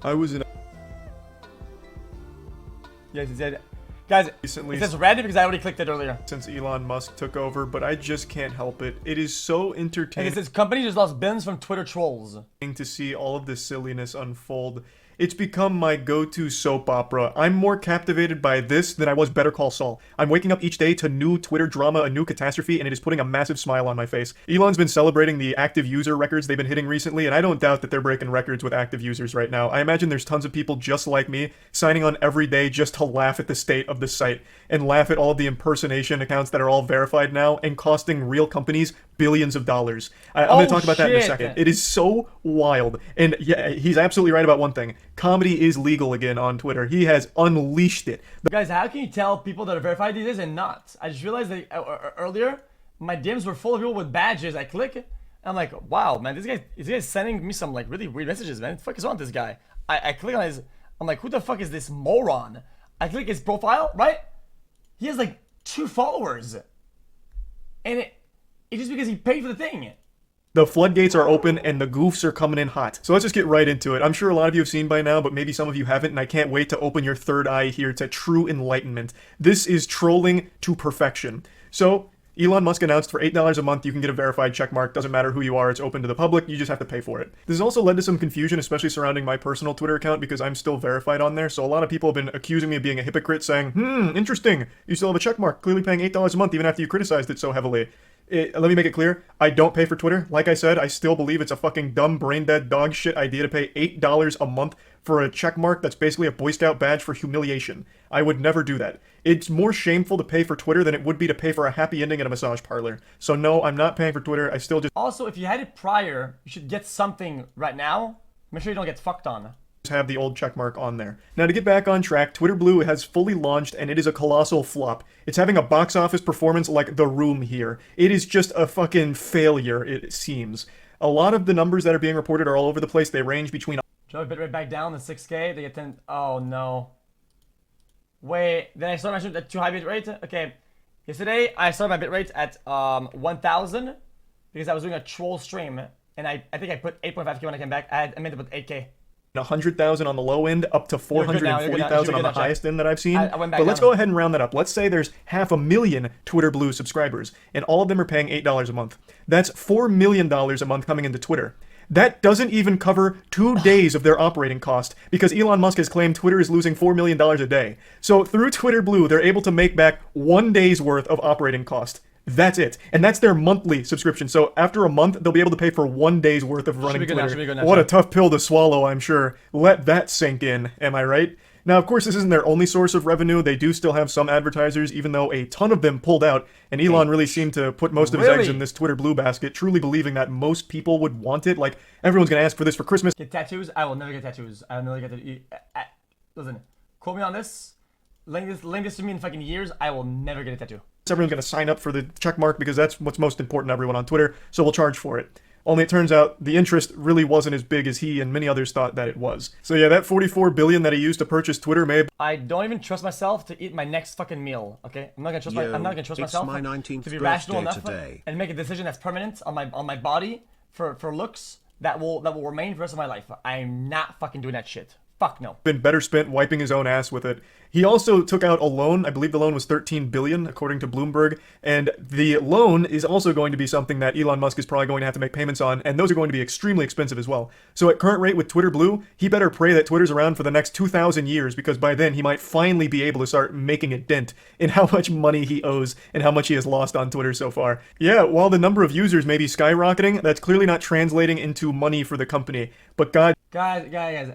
I was in Yes, he said. Guys, recently it says random because I already clicked it earlier. since Elon Musk took over, but I just can't help it. It is so And entertaining it says company just lost billions from Twitter trolls. to see all of this silliness unfold. It's become my go-to soap opera. I'm more captivated by this than I was Better Call Saul. I'm waking up each day to new Twitter drama, a new catastrophe, and it is putting a massive smile on my face. Elon's been celebrating the active user records they've been hitting recently, and I don't doubt that they're breaking records with active users right now. I imagine there's tons of people just like me signing on every day just to laugh at the state of the site and laugh at all of the impersonation accounts that are all verified now and costing real companies billions of dollars. I'm going to talk about that in a second. It is so wild. And yeah, he's absolutely right about one thing. Comedy is legal again on Twitter. He has unleashed it. Guys, how can you tell people that are verified these days and not? I just realized that earlier, my DMs were full of people with badges. I click it, and I'm like, wow, man, this guy's sending me some like really weird messages, man. What the fuck is wrong with this guy? I click on his, I'm like, who the fuck is this moron? I click his profile, right? He has like 2 followers. And it's just because he paid for the thing. The floodgates are open and the goofs are coming in hot. So let's just get right into it. I'm sure a lot of you have seen by now, but maybe some of you haven't, and I can't wait to open your third eye here to true enlightenment. This is trolling to perfection. So, Elon Musk announced for $8 a month you can get a verified checkmark. Doesn't matter who you are, it's open to the public, you just have to pay for it. This has also led to some confusion, especially surrounding my personal Twitter account because I'm still verified on there, so a lot of people have been accusing me of being a hypocrite, saying, interesting, you still have a checkmark, clearly paying $8 a month even after you criticized it so heavily. Let me make it clear, I don't pay for Twitter. Like I said, I still believe it's a fucking dumb, brain-dead, dog shit idea to pay $8 a month for a checkmark that's basically a Boy Scout badge for humiliation. I would never do that. It's more shameful to pay for Twitter than it would be to pay for a happy ending at a massage parlor. So no, I'm not paying for Twitter, I still just Also, if you had it prior, you should get something right now. Make sure you don't get fucked on. have the old checkmark on there. Now to get back on track, Twitter Blue has fully launched and it is a colossal flop. It's having a box office performance like The Room here. It is just a fucking failure, it seems. A lot of the numbers that are being reported are all over the place. They range between... Drop bitrate back down to 6K, they get 10... Oh no. Wait, then I started my stream at too high bitrate? Okay. Yesterday, I started my bitrate at 1,000 because I was doing a troll stream. And I think I put 8.5K when I came back. I meant to put 8K. 100,000 on the low end, up to 440,000 on the highest end that I've seen. I went back but let's down. go ahead and round that up. Let's say there's 500,000 Twitter Blue subscribers, and all of them are paying $8 a month. That's $4 million a month coming into Twitter. That doesn't even cover 2 days of their operating cost, because Elon Musk has claimed Twitter is losing $4 million a day. So through Twitter Blue, they're able to make back 1 day's worth of operating cost. That's it. And that's their monthly subscription. So after a month, they'll be able to pay for 1 day's worth of running Twitter. What a tough pill to swallow, I'm sure. Let that sink in, am I right? Now, of course, this isn't their only source of revenue. They do still have some advertisers, even though a ton of them pulled out. And Elon really seemed to put most of his eggs in this Twitter Blue basket, truly believing that most people would want it. Like, everyone's going to ask for this for Christmas. Get tattoos? I will never get tattoos. I will never get tattoos. Listen, quote me on this. Link this to me in fucking years. I will never get a tattoo. Everyone's going to sign up for the check mark because that's what's most important to everyone on Twitter, so we'll charge for it. Only it turns out the interest really wasn't as big as he and many others thought that it was. So yeah, that $44 billion that he used to purchase Twitter may have... I don't even trust myself to eat my next fucking meal, okay? I'm not gonna trust myself to be rational enough and make a decision that's permanent on my body for looks that will remain for the rest of my life. I'm not fucking doing that shit. Fuck no. Been better spent wiping his own ass with it. He also took out a loan. I believe the loan was $13 billion, according to Bloomberg. And the loan is also going to be something that Elon Musk is probably going to have to make payments on, and those are going to be extremely expensive as well. So at current rate with Twitter Blue, he better pray that Twitter's around for the next 2,000 years, because by then he might finally be able to start making a dent in how much money he owes and how much he has lost on Twitter so far. Yeah, while the number of users may be skyrocketing, that's clearly not translating into money for the company. But guys,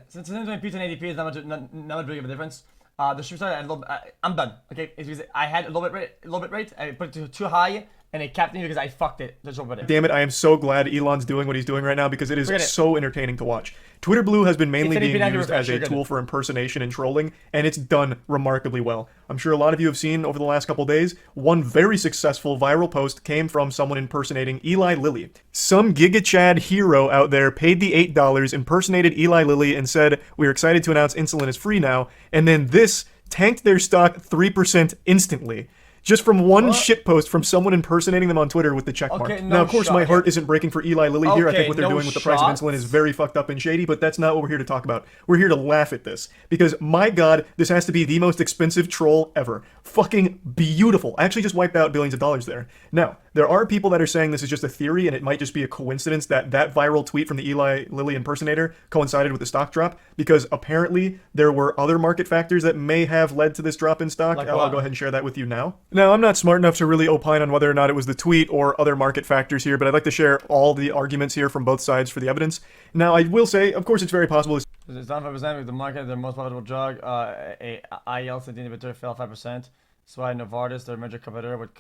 since 720p to 1080p is not much big of a difference. The stream started at a little. I'm done. Okay, it's because I had a little bit rate. I put it too high, and it capped me because I fucked it. Damn it! I am so glad Elon's doing what he's doing right now because it is so entertaining to watch. Twitter Blue has been mainly being used as a tool for impersonation and trolling, and it's done remarkably well. I'm sure a lot of you have seen over the last couple days, one very successful viral post came from someone impersonating Eli Lilly. Some Giga Chad hero out there paid the $8, impersonated Eli Lilly, and said, "We're excited to announce insulin is free now," and then this tanked their stock 3% instantly. just from one shitpost from someone impersonating them on Twitter with the check mark. Okay, no now, of course, shot, my yeah. heart isn't breaking for Eli Lilly here. I Okay, think what they're no doing with the price of shots. insulin is very fucked up and shady, but that's not what we're here to talk about. We're here to laugh at this because, my God, this has to be the most expensive troll ever. Fucking beautiful. I actually just wiped out billions of dollars there. Now, there are people that are saying this is just a theory and it might just be a coincidence that that viral tweet from the Eli Lilly impersonator coincided with the stock drop, because apparently there were other market factors that may have led to this drop in stock. Like I'll what? go ahead and share that with you now. Now, I'm not smart enough to really opine on whether or not it was the tweet or other market factors here, but I'd like to share all the arguments here from both sides for the evidence. Now, I will say, of course, it's very possible this It's down 5% with the market, their most profitable drug. A IL-17 inhibitor fell 5%. That's why Novartis, their major competitor, would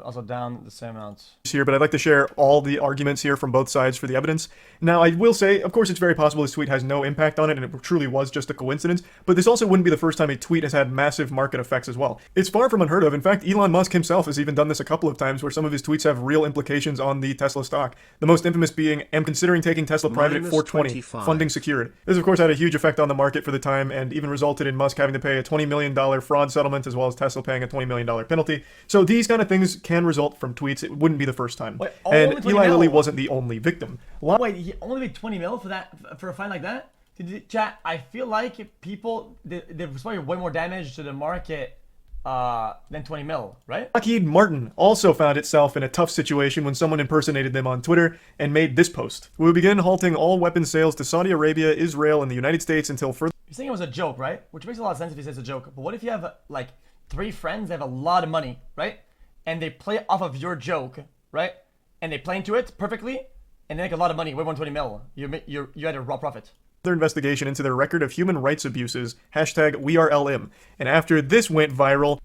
also down the same amount. here, but I'd like to share all the arguments here from both sides for the evidence. Now, I will say, of course, it's very possible this tweet has no impact on it, and it truly was just a coincidence, but this also wouldn't be the first time a tweet has had massive market effects as well. It's far from unheard of. In fact, Elon Musk himself has even done this a couple of times, where some of his tweets have real implications on the Tesla stock. The most infamous being, am considering taking Tesla private at 420, 25. funding secured. This, of course, had a huge effect on the market for the time, and even resulted in Musk having to pay a $20 million fraud settlement, as well as Tesla paying a $20 million penalty. So these kind of things can result from tweets. It wouldn't be the first time. Wait, only And 20 Eli mil? Lilly wasn't the only victim. Wait, he only paid 20 mil for that, for a fine like that? Chat, I feel like people, there's probably way more damage to the market than 20 mil, right? Lockheed Martin also found itself in a tough situation when someone impersonated them on Twitter and made this post. We will begin halting all weapons sales to Saudi Arabia, Israel, and the United States until further. You're saying it was a joke, right? Which makes a lot of sense if he says it's a joke. But what if you have like 3 friends that have a lot of money, right? And they play off of your joke, right? And they play into it perfectly, and they make a lot of money, way more than 20 mil. You had a raw profit. Investigation into their record of human rights abuses, hashtag #WeAreLM. And after this went viral,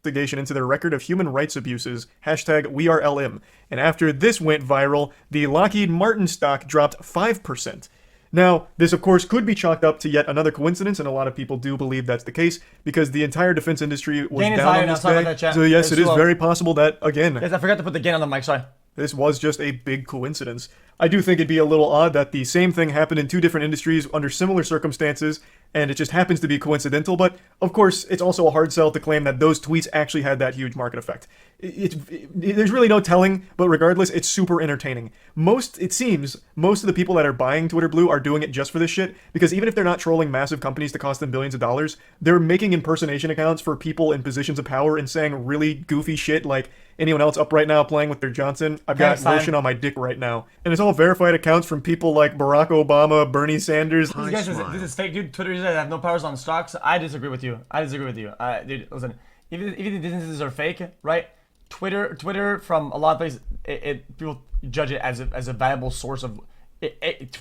investigation into their record of human rights abuses, hashtag #WeAreLM. And after this went viral, the Lockheed Martin stock dropped 5%. Now, this of course could be chalked up to yet another coincidence, and a lot of people do believe that's the case, because the entire defense industry was Gain is down higher on now, this sorry day. about that, chat. So yes, It's it is slow. very possible that, again, Guys, I forgot to put the gain on the mic, sorry. this was just a big coincidence. I do think it'd be a little odd that the same thing happened in 2 different industries under similar circumstances, and it just happens to be coincidental, but of course, it's also a hard sell to claim that those tweets actually had that huge market effect. There's really no telling, but regardless, it's super entertaining. It seems, most of the people that are buying Twitter Blue are doing it just for this shit, because even if they're not trolling massive companies to cost them billions of dollars, they're making impersonation accounts for people in positions of power and saying really goofy shit like, anyone else up right now playing with their Johnson? I've got Thanks, Simon. lotion on my dick right now. And it's all verified accounts from people like Barack Obama, Bernie Sanders. These guys, this is fake, dude. Twitter users that have no powers on stocks. I disagree with you. Dude, listen. Even the businesses are fake, right? Twitter from a lot of places, people judge it as a valuable source of. It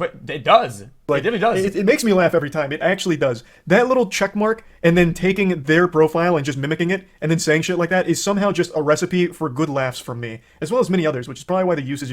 does. It really does. It makes me laugh every time. It actually does. That little check mark and then taking their profile and just mimicking it and then saying shit like that is somehow just a recipe for good laughs from me, as well as many others, which is probably why the usage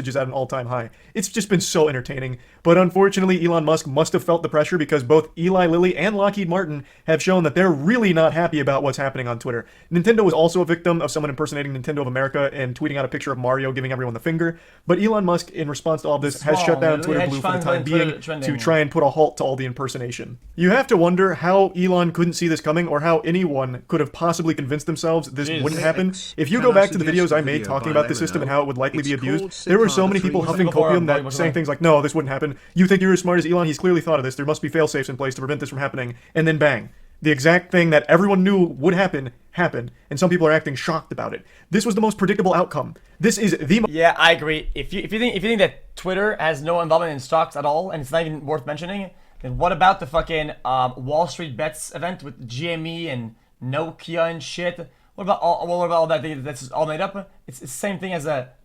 is at an all-time high. It's just been so entertaining. But unfortunately, Elon Musk must have felt the pressure, because both Eli Lilly and Lockheed Martin have shown that they're really not happy about what's happening on Twitter. Nintendo was also a victim of someone impersonating Nintendo of America and tweeting out a picture of Mario giving everyone the finger. But Elon Musk, in response to all this, has shut down Twitter hedge Blue for the funds time and Twitter being trending. to try and put a halt to all the impersonation. You have to wonder how Elon couldn't see this coming, or how anyone could have possibly convinced themselves this Jeez. wouldn't happen. If you Can go I back to the suggest videos a I made video talking by about the Lemon system and Oak? how it would likely It's be abused, called there were Sit so on many the people Trees. huffing Listen before copium I'm that saying things like, no, this wouldn't happen. You think you're as smart as Elon? He's clearly thought of this. There must be fail-safes in place to prevent this from happening. And then bang. The exact thing that everyone knew would happen, happened, and some people are acting shocked about it. This was the most predictable outcome. This is the Yeah, I agree. If you think that Twitter has no involvement in stocks at all, and it's not even worth mentioning, then what about the fucking Wall Street Bets event with GME and Nokia and shit? What about all that? That's all made up. It's the same thing as a